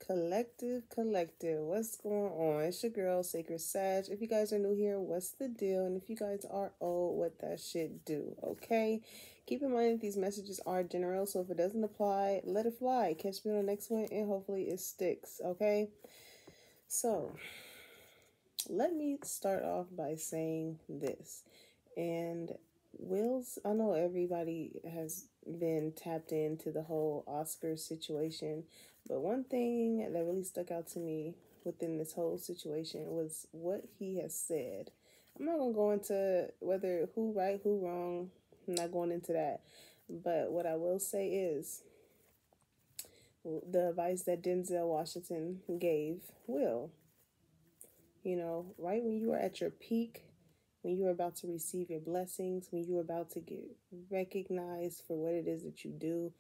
Collective, what's going on? It's your girl, Sacred Sag. If you guys are new here, what's the deal? And if you guys are old, what that shit do, okay? Keep in mind that these messages are general, so if it doesn't apply, let it fly. Catch me on the next one, and hopefully it sticks, okay? So, let me start off by saying this. And I know everybody has been tapped into the whole Oscar situation, but one thing that really stuck out to me within this whole situation was what he has said. I'm not gonna go into whether who right, who wrong. I'm not going into that. But what I will say is the advice that Denzel Washington gave Will. Right when you are at your peak, when you're about to receive your blessings, when you're about to get recognized for what it is that you do,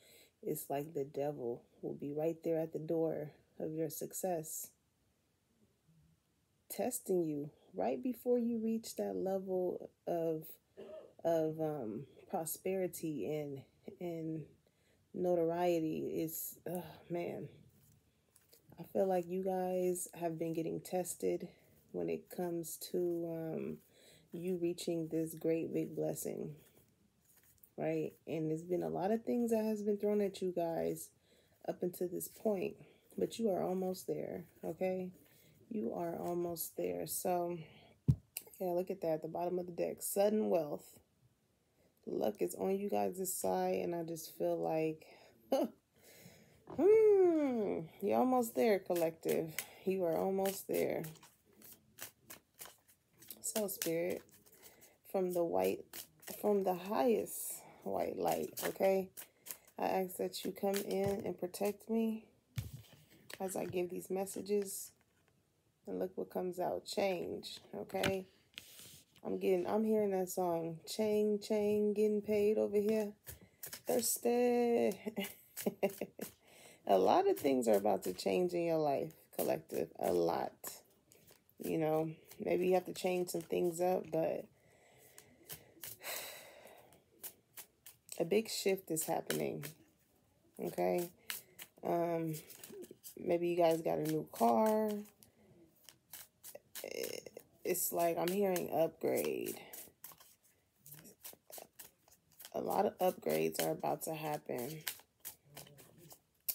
it's like the devil will be right there at the door of your success, testing you right before you reach that level of prosperity and notoriety. It's man, I feel like you guys have been getting tested when it comes to you reaching this great big blessing, right? And there's been a lot of things that has been thrown at you guys up until this point, but you are almost there, okay? You are almost there. So, yeah, look at that at the bottom of the deck. Sudden wealth. Luck is on you guys' side, and I just feel like, you're almost there, collective. You are almost there. So, Spirit, from the highest white light, okay? I ask that you come in and protect me as I give these messages. And look what comes out. Change, okay? I'm hearing that song. Chain, getting paid over here. Thirsty. A lot of things are about to change in your life, collective. A lot. Maybe you have to change some things up, but a big shift is happening. Okay? Maybe you guys got a new car. It's like I'm hearing upgrade. A lot of upgrades are about to happen.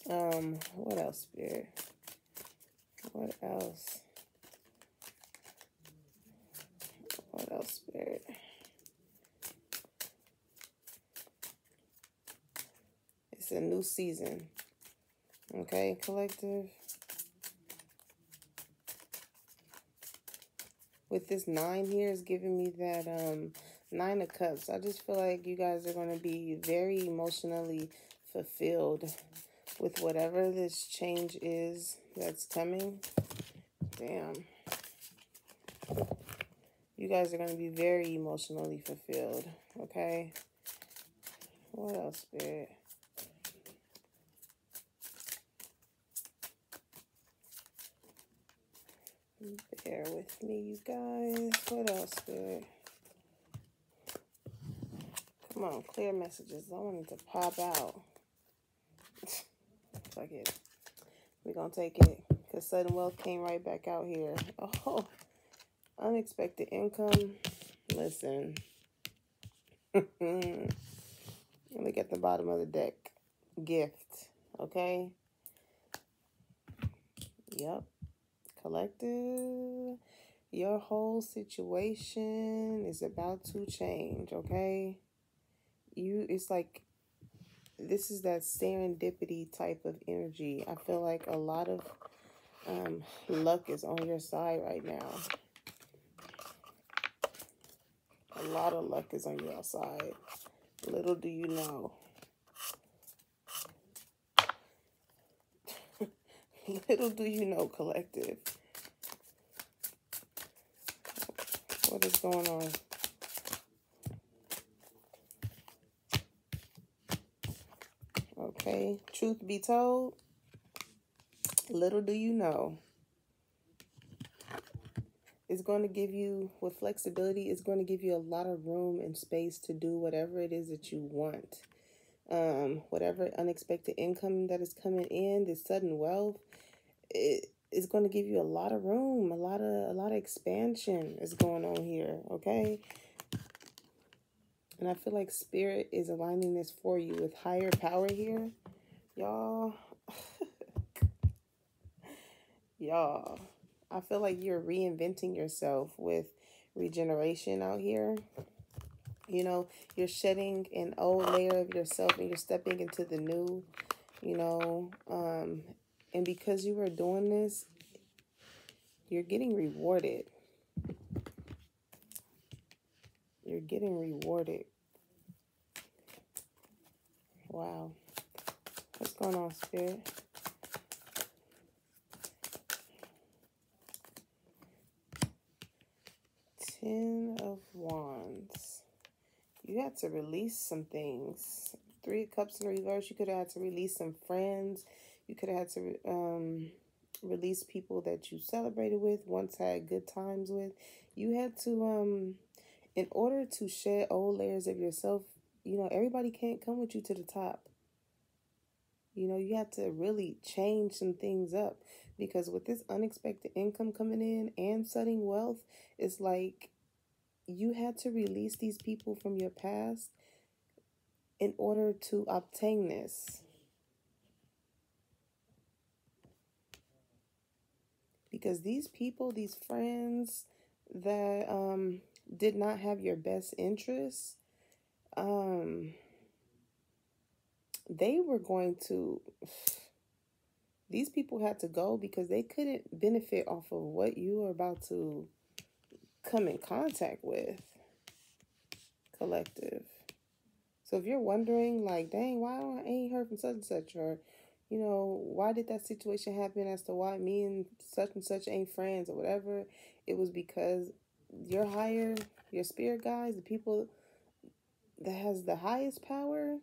What else, Spirit? What else? What else, Spirit? It's a new season. Okay, collective? With this 9 here is giving me that 9 of Cups. I just feel like you guys are going to be very emotionally fulfilled with whatever this change is that's coming. Damn. You guys are going to be very emotionally fulfilled, okay? What else, Spirit? Bear with me, you guys. What else, Spirit? Come on, clear messages. I want it to pop out. Fuck it. We're going to take it. Because sudden wealth came right back out here. Oh, unexpected income. Listen. Look at the bottom of the deck. Gift. Okay? Yep. Collective. Your whole situation is about to change, okay? It's like, this is that serendipity type of energy. I feel like a lot of luck is on your side right now. A lot of luck is on your side. Little do you know. Little do you know, collective. What is going on? Okay, truth be told, little do you know. It's going to give you, with flexibility, it's going to give you a lot of room and space to do whatever it is that you want. Whatever unexpected income that is coming in, this sudden wealth, it's going to give you a lot of room, a lot of expansion is going on here, okay? And I feel like spirit is aligning this for you with higher power here. Y'all, y'all, I feel like you're reinventing yourself with regeneration out here. You know, you're shedding an old layer of yourself and you're stepping into the new, you know. And because you are doing this, you're getting rewarded. You're getting rewarded. Wow. What's going on, Spirit? Ten of Wands. You had to release some things. Three of Cups in reverse. You could have had to release some friends. You could have had to release people that you celebrated with, once had good times with. You had to, in order to shed old layers of yourself, you know, everybody can't come with you to the top. You know, you have to really change some things up, because with this unexpected income coming in and sudden wealth, it's like you had to release these people from your past in order to obtain this. Because these people, these friends that did not have your best interests, they were going to, these people had to go because they couldn't benefit off of what you were about to come in contact with, collective. So if you're wondering, like, dang, why I ain't heard from such and such, or, you know, why did that situation happen as to why me and such ain't friends or whatever, it was because your higher, your spirit guides, the people that has the highest power,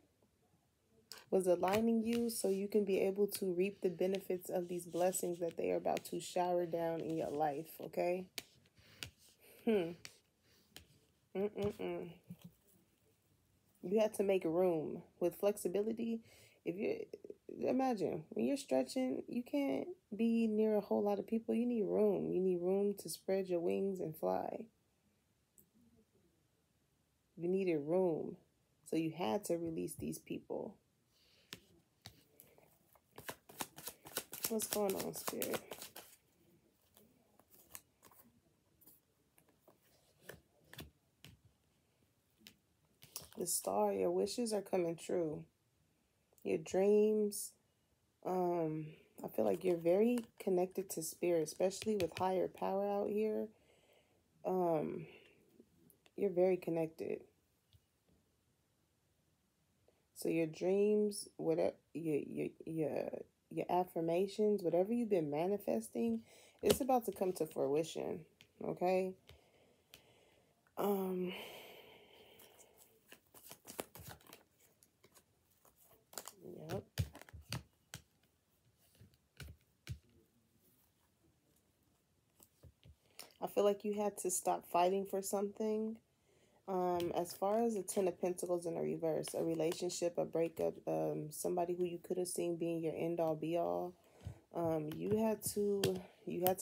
was aligning you so you can be able to reap the benefits of these blessings that they are about to shower down in your life, okay? You have to make room with flexibility. If you imagine when you're stretching, you can't be near a whole lot of people. You need room. You need room to spread your wings and fly. You needed room. So you had to release these people. What's going on, Spirit? The Star, your wishes are coming true. Your dreams. I feel like you're very connected to spirit, especially with higher power out here. You're very connected. So your dreams, whatever your affirmations, whatever you've been manifesting, it's about to come to fruition. Okay. Yep. I feel like you had to stop fighting for something. As far as the Ten of Pentacles in a reverse, a relationship, a breakup, somebody who you could have seen being your end all be all, you had to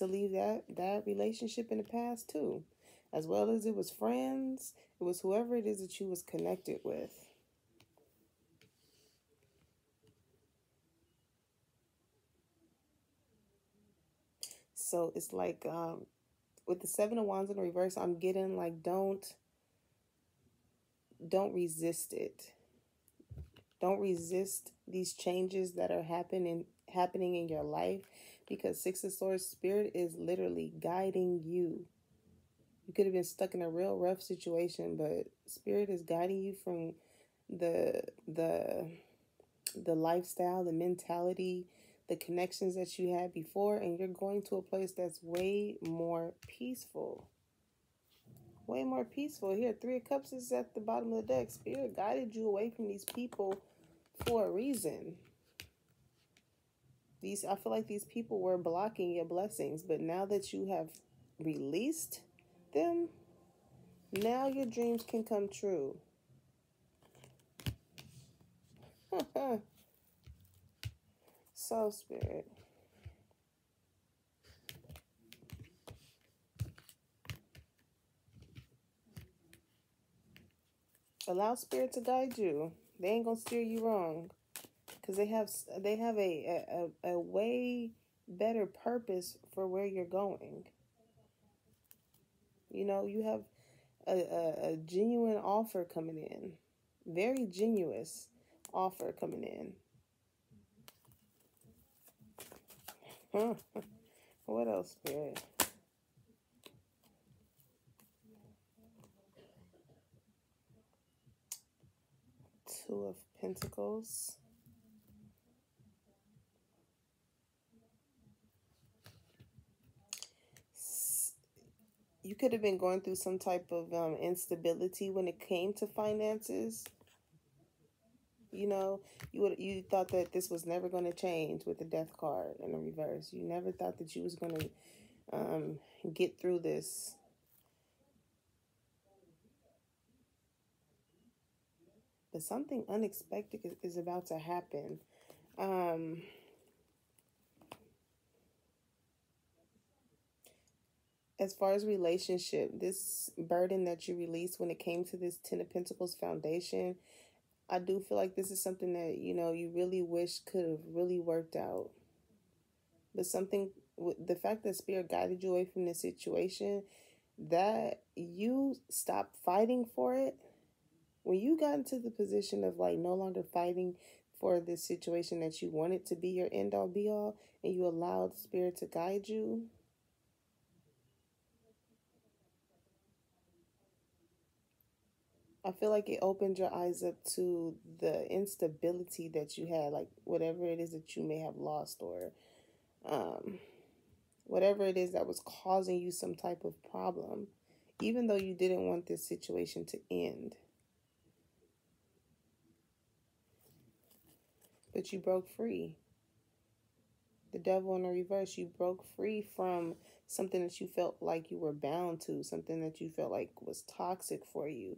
leave that relationship in the past too, as well as it was friends, it was whoever it is that you was connected with. So it's like with the Seven of Wands in reverse, I'm getting like don't resist it. Don't resist these changes that are happening in your life, because Six of Swords Spirit is literally guiding you. You could have been stuck in a real rough situation, but Spirit is guiding you from the lifestyle, the mentality, the connections that you had before, and you're going to a place that's way more peaceful. Way more peaceful. Here, Three of Cups is at the bottom of the deck. Spirit guided you away from these people for a reason. I feel like these people were blocking your blessings, but now that you have released them, now your dreams can come true. So, Spirit, Allow spirit to guide you. They ain't gonna steer you wrong, because they have a way better purpose for where you're going. You know, you have a genuine offer coming in, very genuine offer coming in. Huh. What else, spirit? Two of Pentacles. You could have been going through some type of instability when it came to finances. You know, you thought that this was never going to change with the Death card in the reverse. You never thought that you was going to get through this. But something unexpected is about to happen. As far as relationship, this burden that you released when it came to this Ten of Pentacles foundation, I do feel like this is something that, you know, you really wish could have really worked out. But something, the fact that Spirit guided you away from this situation, that you stopped fighting for it. When you got into the position of like no longer fighting for this situation that you wanted to be your end all be all, and you allowed Spirit to guide you, I feel like it opened your eyes up to the instability that you had, like whatever it is that you may have lost, or whatever it is that was causing you some type of problem, even though you didn't want this situation to end. But you broke free. The Devil in the reverse, you broke free from something that you felt like you were bound to, something that you felt like was toxic for you.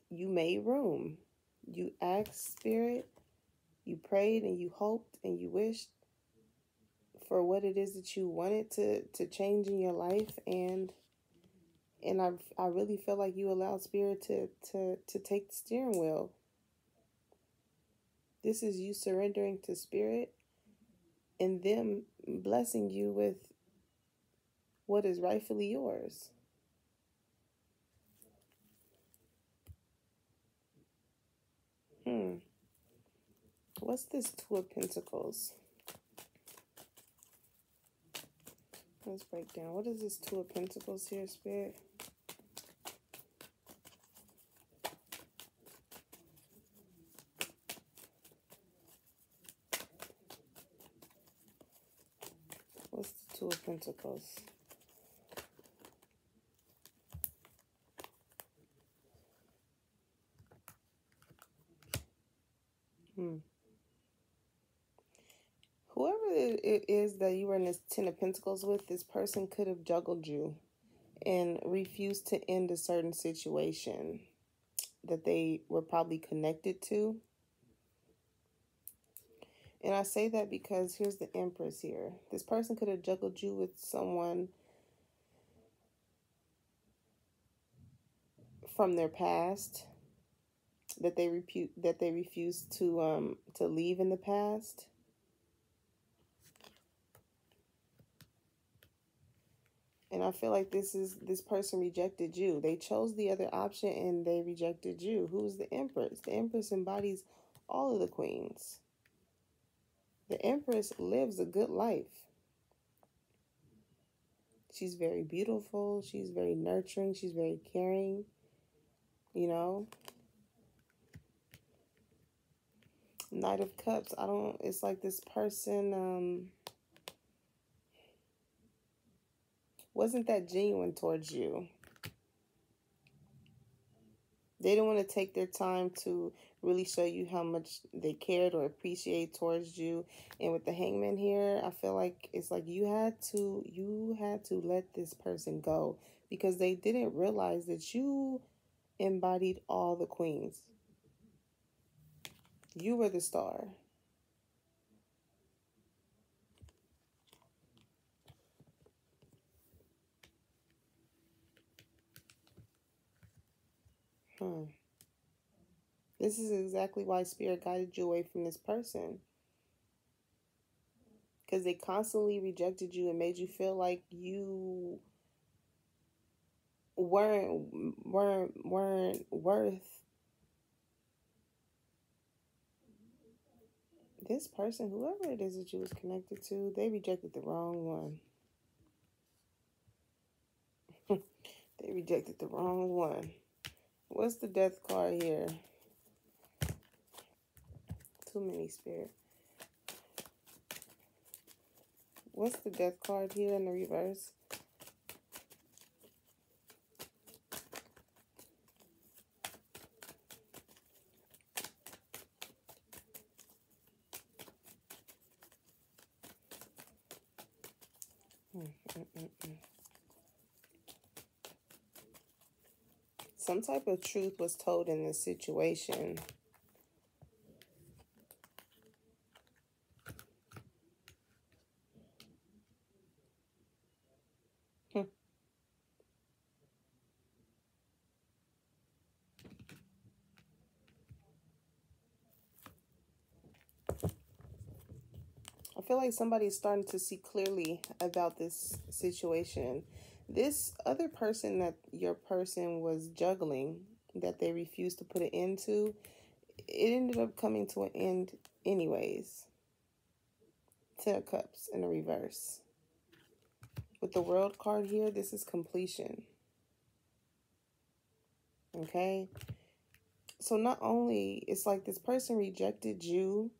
You made room. You asked Spirit, you prayed and you hoped and you wished for what it is that you wanted to change in your life, and I really feel like you allowed Spirit to take the steering wheel. This is you surrendering to Spirit and them blessing you with what is rightfully yours. What's this Two of Pentacles? Let's break down. What is this Two of Pentacles here, Spirit? What's the Two of Pentacles? Whoever it is that you were in this Ten of Pentacles with, this person could have juggled you and refused to end a certain situation that they were probably connected to. And I say that because here's the Empress here. This person could have juggled you with someone from their past that they refused to leave in the past. And I feel like this person rejected you. They chose the other option and they rejected you. Who's the Empress? The Empress embodies all of the queens. The Empress lives a good life. She's very beautiful. She's very nurturing. She's very caring. You know? Knight of Cups. It's like this person wasn't that genuine towards you. They didn't want to take their time to really show you how much they cared or appreciate towards you. And with the Hangman here, I feel like it's like you had to let this person go, because they didn't realize that you embodied all the queens. You were the star. This is exactly why Spirit guided you away from this person. Because they constantly rejected you and made you feel like you weren't worth this person. Whoever it is that you was connected to, they rejected the wrong one. They rejected the wrong one. What's the death card here? Too many, Spirit. What's the death card here in the reverse? Some type of truth was told in this situation. I feel like somebody's starting to see clearly about this situation. This other person that your person was juggling, that they refused to put an end to, it ended up coming to an end anyways. 10 of Cups in the reverse. With the World card here, this is completion. Okay? So not only, it's like this person rejected you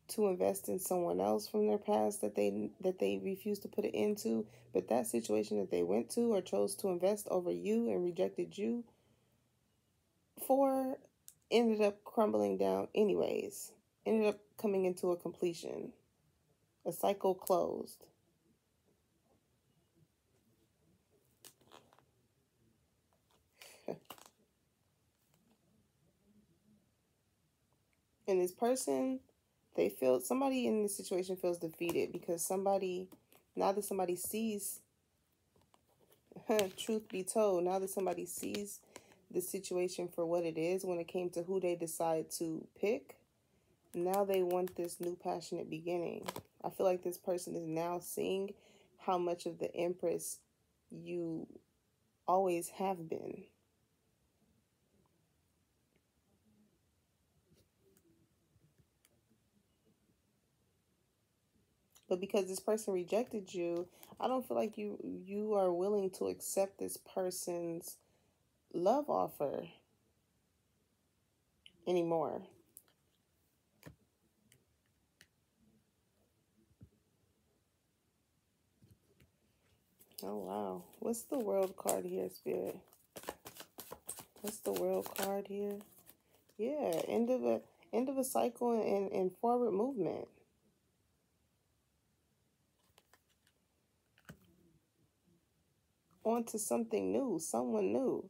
to invest in someone else from their past that they refused to put it into, but that situation that they went to or chose to invest over you and rejected you for ended up crumbling down anyways. Ended up coming into a completion. A cycle closed. And this person, they feel, somebody in this situation feels defeated because somebody, now that somebody sees, truth be told, now that somebody sees the situation for what it is when it came to who they decide to pick, now they want this new passionate beginning. I feel like this person is now seeing how much of the Empress you always have been. But because this person rejected you, I don't feel like you are willing to accept this person's love offer anymore. Oh wow. What's the World card here, Spirit? What's the World card here? Yeah, end of a cycle and forward movement. On to something new, someone new.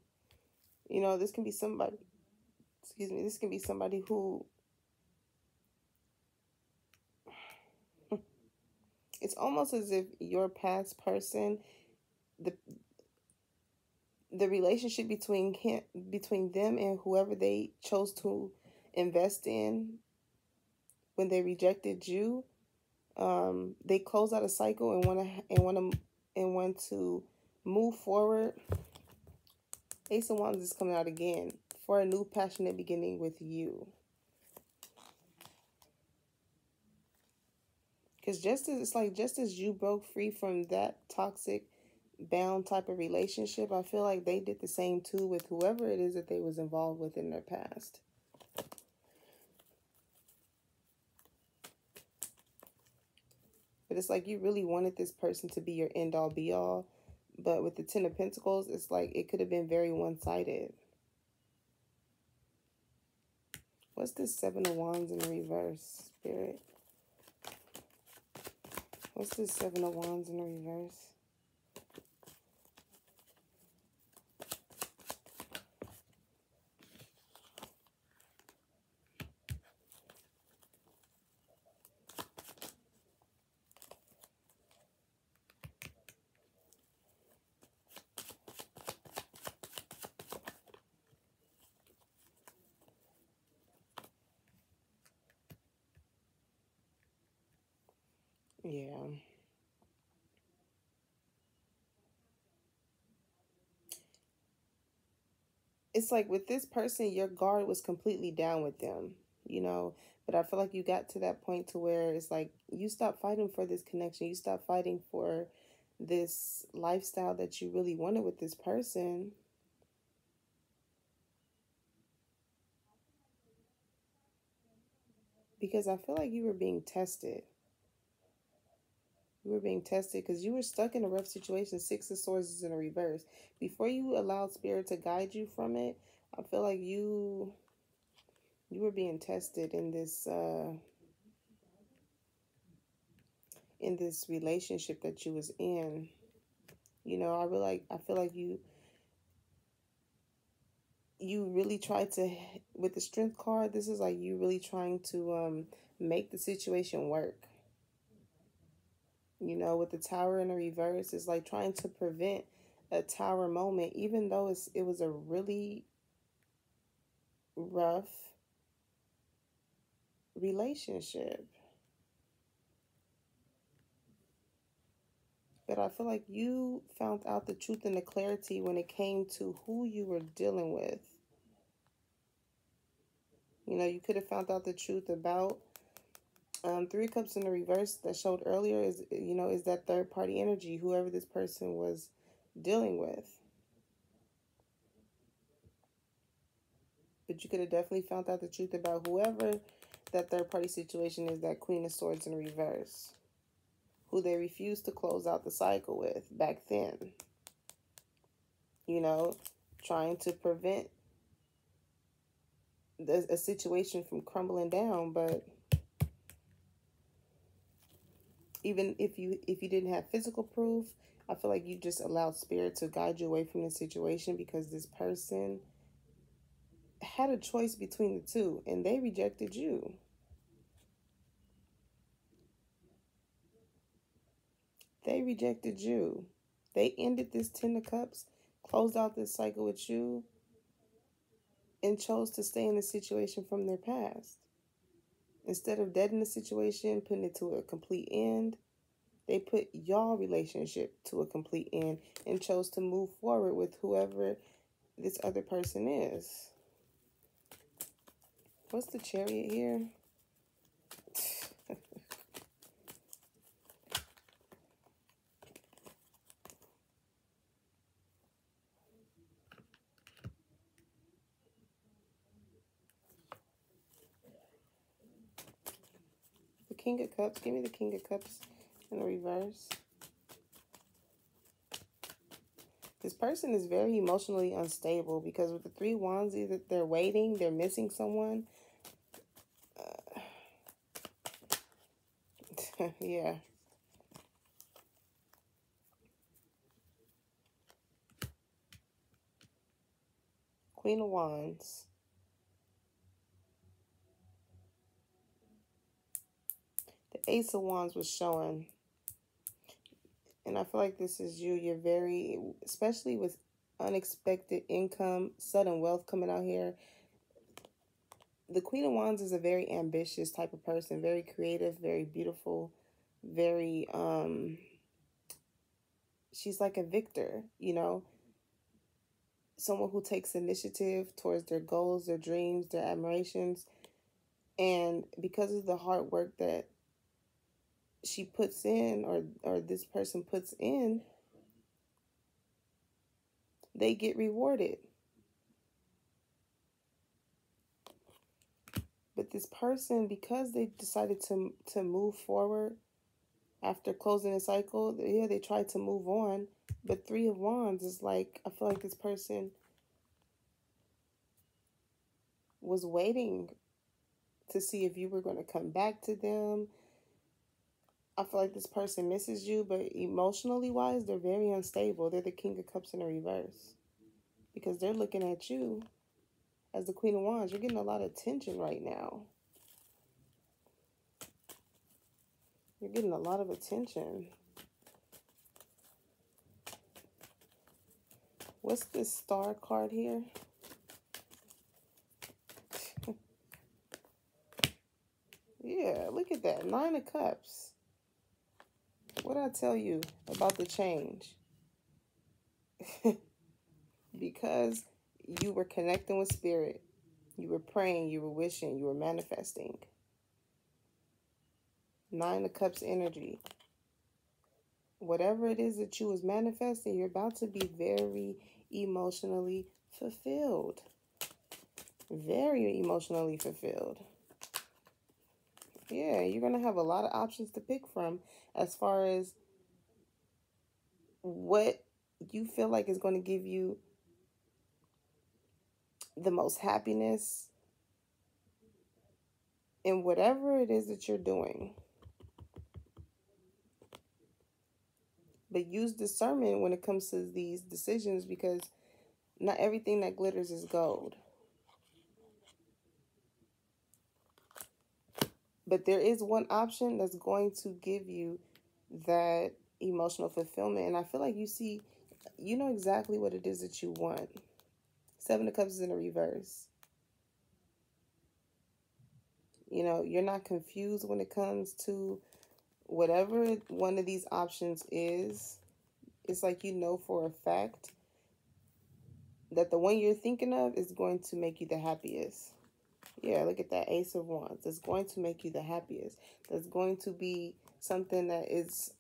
You know, this can be somebody, excuse me, this can be somebody who, it's almost as if your past person, the relationship between them and whoever they chose to invest in when they rejected you, they close out a cycle and want to move forward. Ace of Wands is coming out again for a new passionate beginning with you. Because just as you broke free from that toxic bound type of relationship, I feel like they did the same too with whoever it is that they was involved with in their past. But it's like you really wanted this person to be your end all be all. But with the Ten of Pentacles, it's like it could have been very one-sided. What's this Seven of Wands in the reverse, Spirit? What's this Seven of Wands in the reverse? Yeah. It's like with this person, your guard was completely down with them, you know. But I feel like you got to that point to where it's like you stop fighting for this connection. You stop fighting for this lifestyle that you really wanted with this person, because I feel like you were being tested. You were being tested because you were stuck in a rough situation. Six of Swords is in a reverse. Before you allowed spirit to guide you from it, I feel like you were being tested in this relationship that you was in. You know, I feel like you really tried to, with the strength card, this is like you really trying to make the situation work. You know, with the tower in the reverse, it's like trying to prevent a tower moment, even though it was a really rough relationship. But I feel like you found out the truth and the clarity when it came to who you were dealing with. You know, you could have found out the truth about Three Cups in the reverse that showed earlier is, you know, is that third party energy, whoever this person was dealing with. But you could have definitely found out the truth about whoever that third party situation is, that Queen of Swords in reverse, who they refused to close out the cycle with back then. You know, trying to prevent a situation from crumbling down. But even if you didn't have physical proof, I feel like you just allowed spirit to guide you away from the situation, because this person had a choice between the two and they rejected you. They rejected you. They ended this Ten of Cups, closed out this cycle with you, and chose to stay in the situation from their past. Instead of deading the situation, putting it to a complete end, they put y'all relationship to a complete end and chose to move forward with whoever this other person is. What's the Chariot here? The King of Cups. Give me the King of Cups in the reverse. This person is very emotionally unstable, because with the Three Wands, either they're waiting, they're missing someone. Yeah. Queen of Wands. The Ace of Wands was showing. And I feel like this is you. You're very, especially with unexpected income, sudden wealth coming out here. The Queen of Wands is a very ambitious type of person, very creative, very beautiful, very, she's like a victor, you know, someone who takes initiative towards their goals, their dreams, their admirations. And because of the hard work that she puts in, or this person puts in, they get rewarded. But this person, because they decided to move forward after closing the cycle, yeah, they tried to move on. But Three of Wands is like, I feel like this person was waiting to see if you were going to come back to them. I feel like this person misses you, but emotionally wise, they're very unstable. They're the King of Cups in the reverse, because they're looking at you as the Queen of Wands. You're getting a lot of attention right now. You're getting a lot of attention. What's this Star card here? Yeah, look at that. Nine of Cups. What did I tell you about the change? Because you were connecting with spirit. You were praying, you were wishing, you were manifesting. 9 of Cups energy. Whatever it is that you was manifesting, you're about to be very emotionally fulfilled. Very emotionally fulfilled. Yeah, you're going to have a lot of options to pick from as far as what you feel like is going to give you the most happiness in whatever it is that you're doing. But use discernment when it comes to these decisions, because not everything that glitters is gold. But there is one option that's going to give you that emotional fulfillment. And I feel like you know exactly what it is that you want. 7 of Cups is in a reverse. You know, you're not confused when it comes to whatever one of these options is. It's like you know for a fact that the one you're thinking of is going to make you the happiest. Yeah, look at that Ace of Wands. It's going to make you the happiest. That's going to be something that is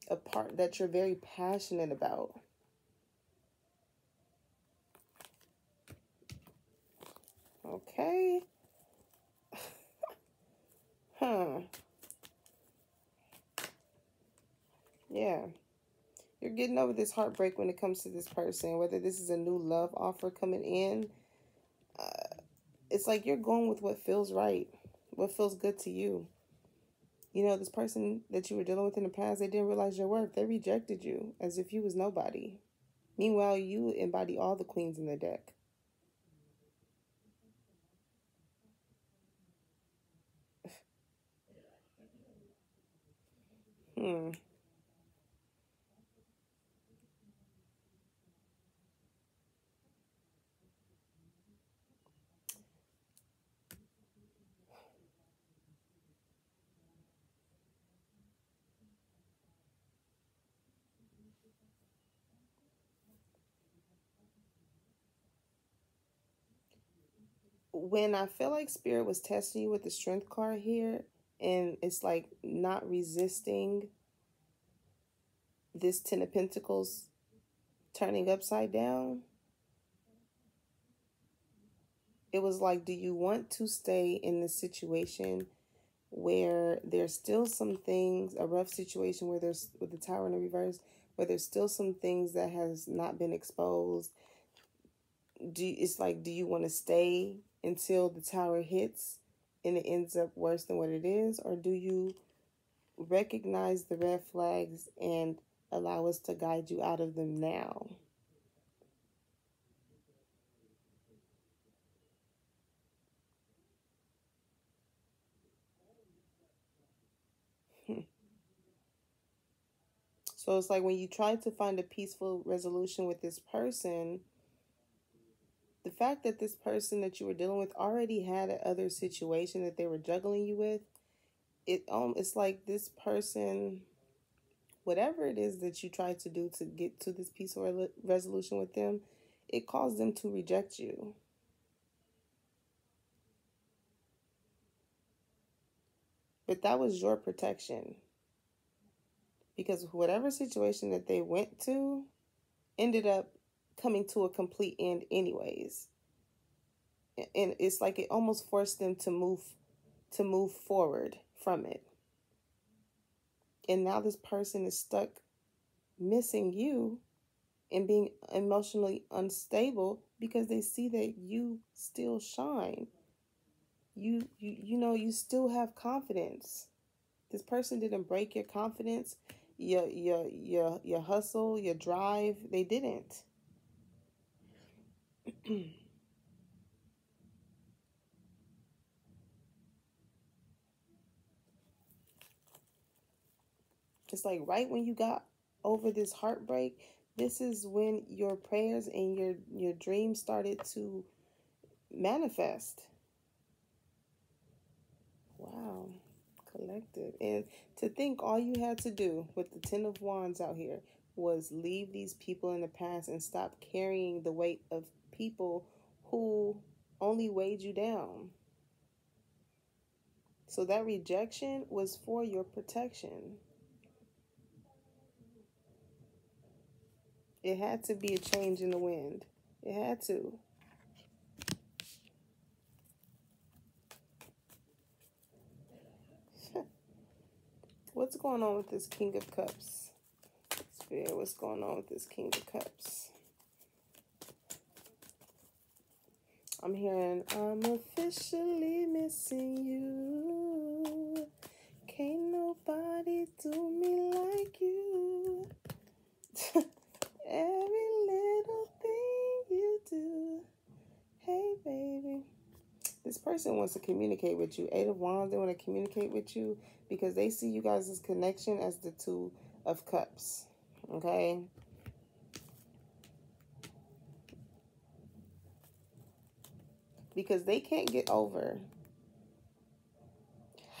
a part that you're very passionate about. Okay. Huh. Yeah. You're getting over this heartbreak when it comes to this person, whether this is a new love offer coming in. It's like you're going with what feels right, what feels good to you. You know, this person that you were dealing with in the past, they didn't realize your worth. They rejected you as if you was nobody. Meanwhile, you embody all the queens in the deck. Hmm. When I feel like Spirit was testing you with the Strength card here, and it's like not resisting this 10 of Pentacles turning upside down, it was like, do you want to stay in this situation where there's still some things, a rough situation where there's, with the Tower in the reverse, where there's still some things that has not been exposed? It's like, do you want to stay until the Tower hits and it ends up worse than what it is? Or do you recognize the red flags and allow us to guide you out of them now? So it's like when you try to find a peaceful resolution with this person, the fact that this person that you were dealing with already had another situation that they were juggling you with, it's like this person, whatever it is that you try to do to get to this peaceful resolution with them, it caused them to reject you. But that was your protection, because whatever situation that they went to ended up coming to a complete end anyways. And it's like it almost forced them to move forward from it. And now this person is stuck missing you and being emotionally unstable because they see that you still shine. You know, you still have confidence. This person didn't break your confidence, your hustle, your drive. They didn't. It's like right when you got over this heartbreak, this is when your prayers and your dreams started to manifest. Wow. Collective. And to think all you had to do with the Ten of Wands out here was leave these people in the past and stop carrying the weight of people who only weighed you down. So that rejection was for your protection. It had to be a change in the wind. It had to. What's going on with this King of Cups? Spirit, what's going on with this King of Cups? I'm hearing, I'm officially missing you. Can't nobody do me like you. Every little thing you do. Hey, baby. This person wants to communicate with you. Eight of Wands, they want to communicate with you because they see you guys' connection as the Two of Cups. Okay? Because they can't get over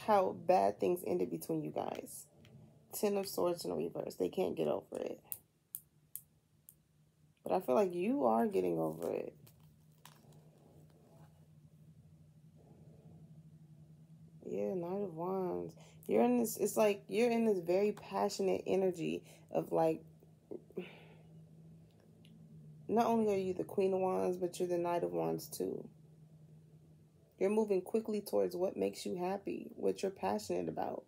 how bad things ended between you guys. Ten of Swords in the reverse. They can't get over it. But I feel like you are getting over it. Yeah, Knight of Wands. You're in this, it's like you're in this very passionate energy of like, not only are you the Queen of Wands, but you're the Knight of Wands too. You're moving quickly towards what makes you happy, what you're passionate about.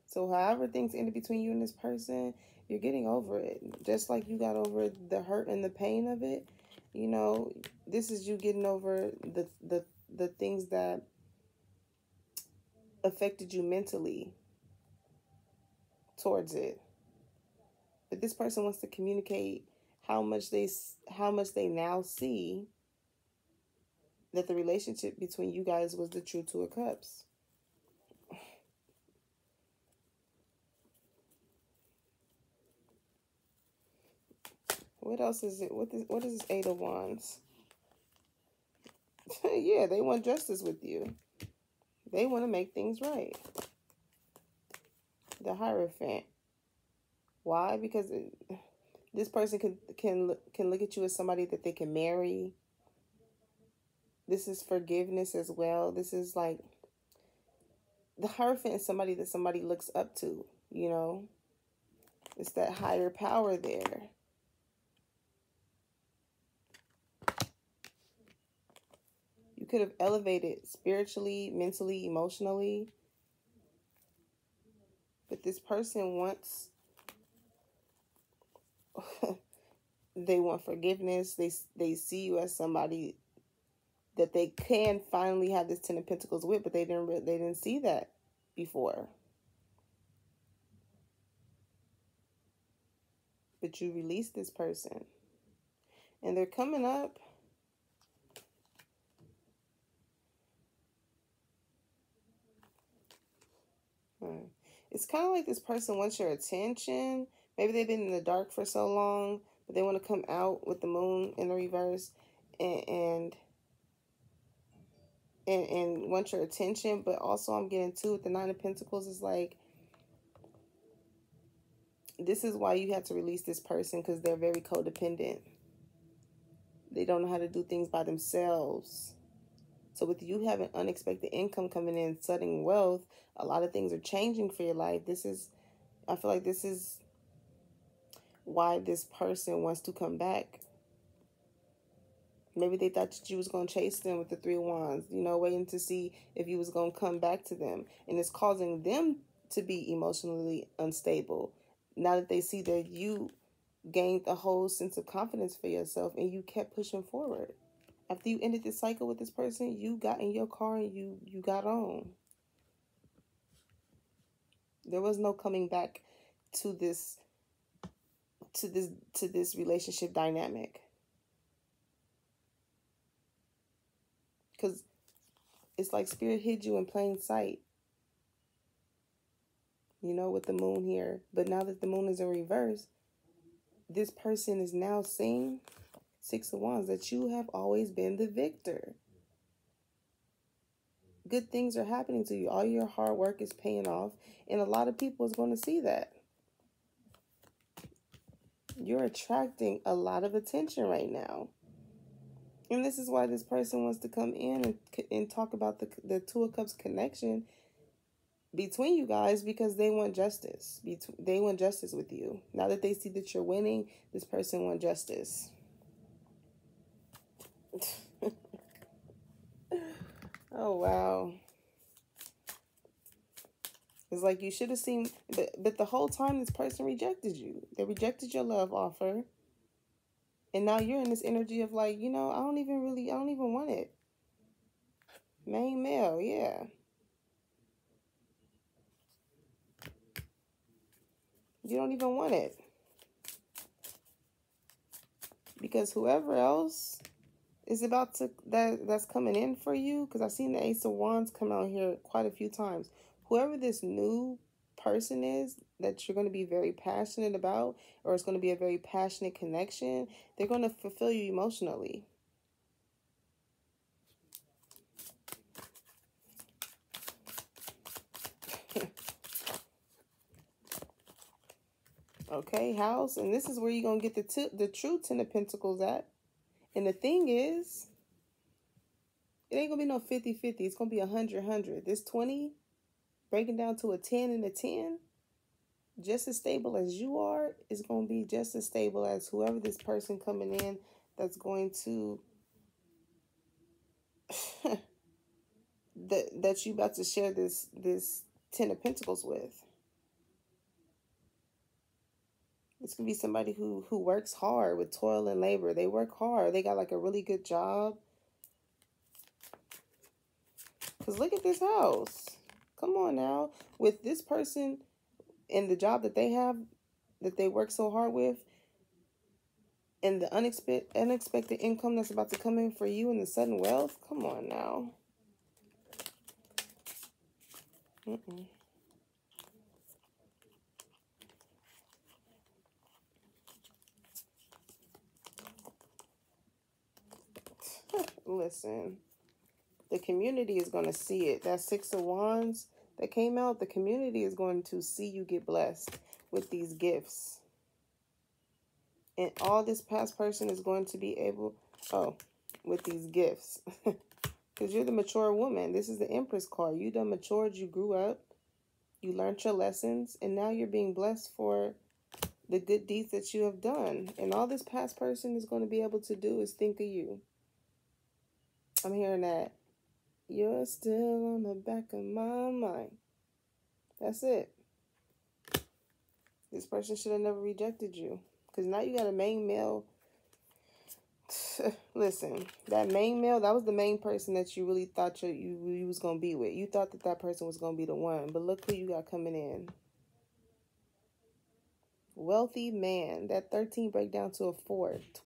So however things ended between you and this person, you're getting over it. Just like you got over the hurt and the pain of it, you know, this is you getting over the things that affected you mentally towards it. But this person wants to communicate how much they now see that the relationship between you guys was the true Two of Cups. What else is it? What is this Eight of Wands? Yeah, they want justice with you. They want to make things right. The Hierophant. Why? Because this person can look at you as somebody that they can marry. This is forgiveness as well. This is like, the Hierophant is somebody that somebody looks up to, you know. It's that higher power there. You could have elevated spiritually, mentally, emotionally. But this person wants, they want forgiveness. They see you as somebody that they can finally have this Ten of Pentacles with, but they didn't see that before. But you release this person. And they're coming up. It's kind of like this person wants your attention. Maybe they've been in the dark for so long, but they want to come out with the Moon in the reverse and want your attention. But also I'm getting too with the Nine of Pentacles is like, this is why you have to release this person, because they're very codependent. They don't know how to do things by themselves. So with you having unexpected income coming in, sudden wealth, a lot of things are changing for your life. I feel like this is why this person wants to come back. Maybe they thought that you was going to chase them with the Three of Wands, you know, waiting to see if you was going to come back to them. And it's causing them to be emotionally unstable. Now that they see that you gained a whole sense of confidence for yourself and you kept pushing forward. After you ended this cycle with this person, you got in your car and you got on. There was no coming back to this relationship dynamic. Because it's like Spirit hid you in plain sight. You know, with the Moon here. But now that the Moon is in reverse, this person is now seeing, Six of Wands, that you have always been the victor. good things are happening to you. All your hard work is paying off, and a lot of people is going to see that. You're attracting a lot of attention right now. And this is why this person wants to come in and talk about the Two of Cups connection between you guys, because they want justice. They want justice with you. Now that they see that you're winning, this person wants justice. Oh, wow. It's like you should have seen, but the whole time this person rejected you. They rejected your love offer. And now you're in this energy of like, I don't even want it. Main male, yeah. You don't even want it. Because whoever else is about to, that's coming in for you, because I've seen the Ace of Wands come out here quite a few times. Whoever this new person is that you're going to be very passionate about, or it's going to be a very passionate connection, they're going to fulfill you emotionally. Okay, house. And this is where you're going to get the true Ten of Pentacles at. And the thing is, it ain't going to be no 50-50. It's going to be 100-100. This 20 breaking down to a 10 and a 10, just as stable as you are, is going to be just as stable as whoever this person coming in that's going to that you about to share this Ten of Pentacles with. It's going to be somebody who works hard with toil and labor. They work hard. They got like a really good job. Because look at this house. Come on now. With this person and the job that they have, that they work so hard with, and the unexpected income that's about to come in for you, and the sudden wealth. Come on now. Listen, the community is going to see it. That Six of Wands that came out, the community is going to see you get blessed with these gifts. And all this past person is going to be able, with these gifts. Because you're the mature woman. This is the Empress card. You done matured, you grew up, you learned your lessons, and now you're being blessed for the good deeds that you have done. And all this past person is going to be able to do is think of you. I'm hearing that. You're still on the back of my mind. That's it. This person should have never rejected you. Because now you got a main male. Listen, that main male, that was the main person that you really thought you was going to be with. You thought that person was going to be the one. But look who you got coming in. Wealthy man. That 13 break down to a 4.